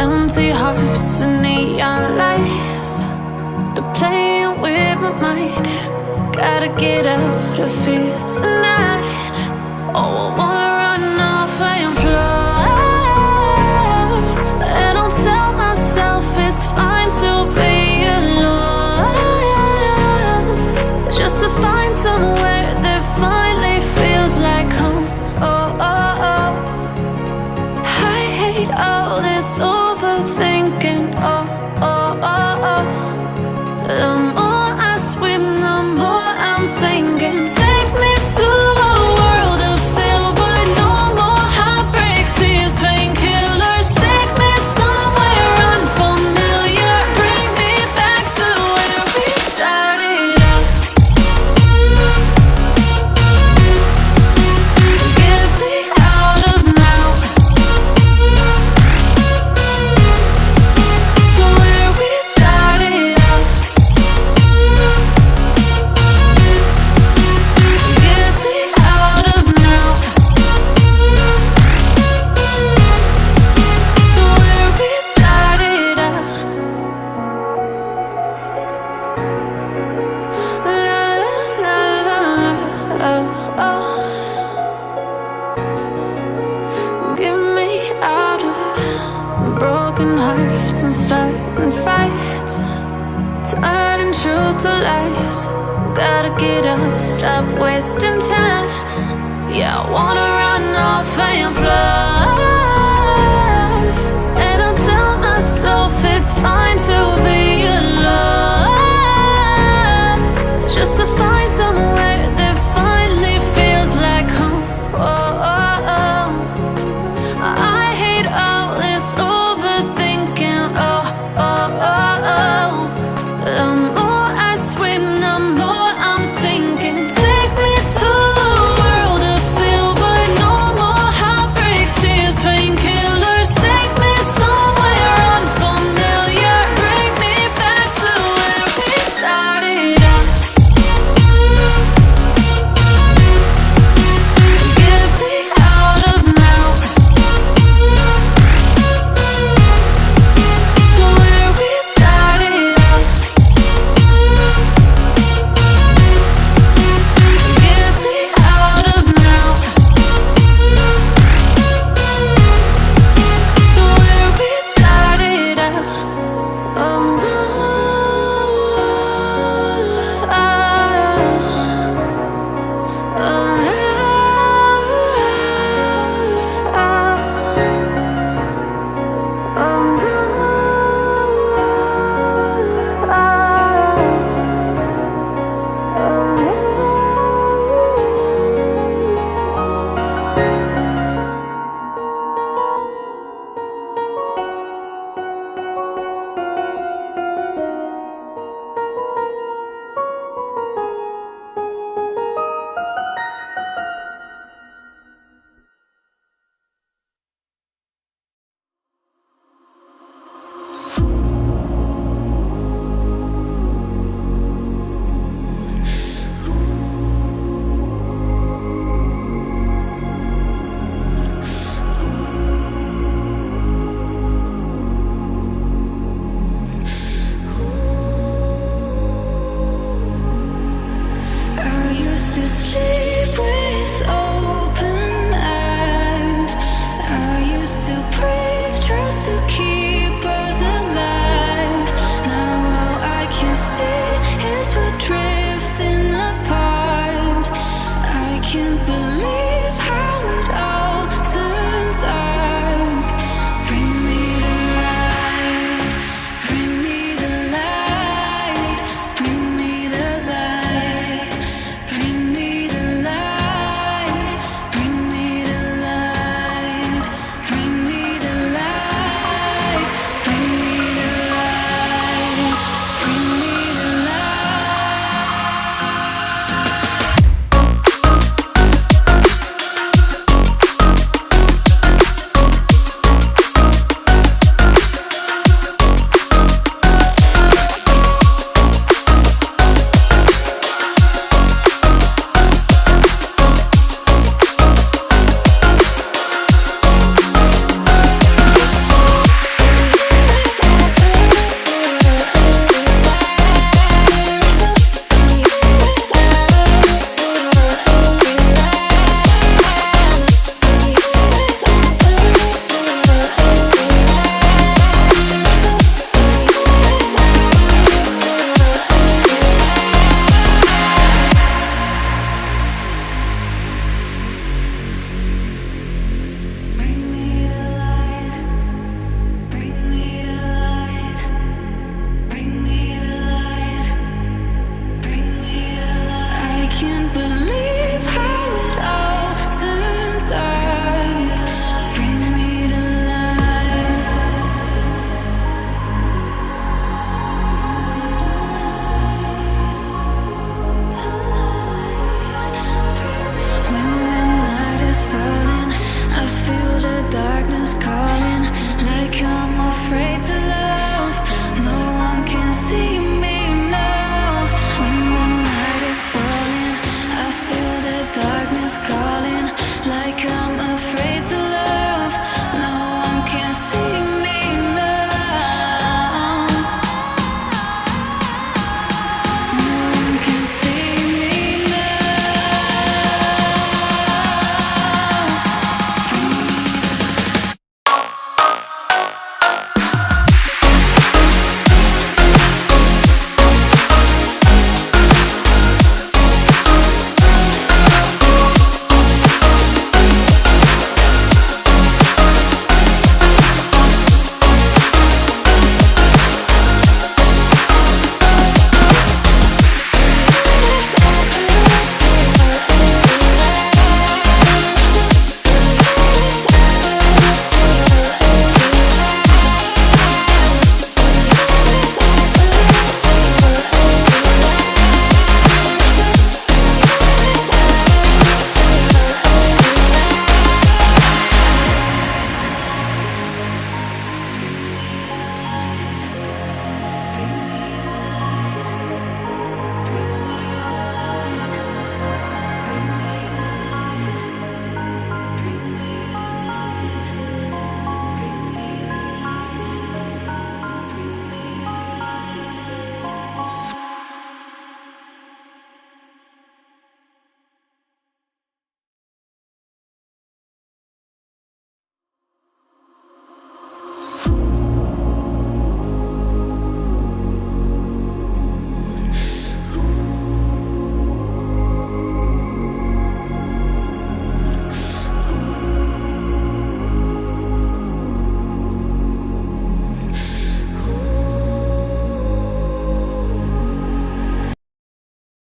empty hearts and neon lights. They're playing with my mind. Gotta get out of here tonight. Oh, I wanna run off and fly. And I'll tell myself it's fine to be alone, just to find somewhere that finally feels like home. Oh, oh, oh. I hate all this overthinking. Oh, oh, oh, oh. The more I swim, the more I'm sinking. Take me to a world of silver. No more heartbreaks, tears, painkillers. Take me somewhere unfamiliar. Bring me back to where we started out. Get me out of now, to where we started out. Get me out of now, to where we started out. La la la la la, oh, oh. Get me out of broken hearts and starting fights, turning truth to lies. Gotta get up, stop wasting time. Yeah, I wanna run off and fly.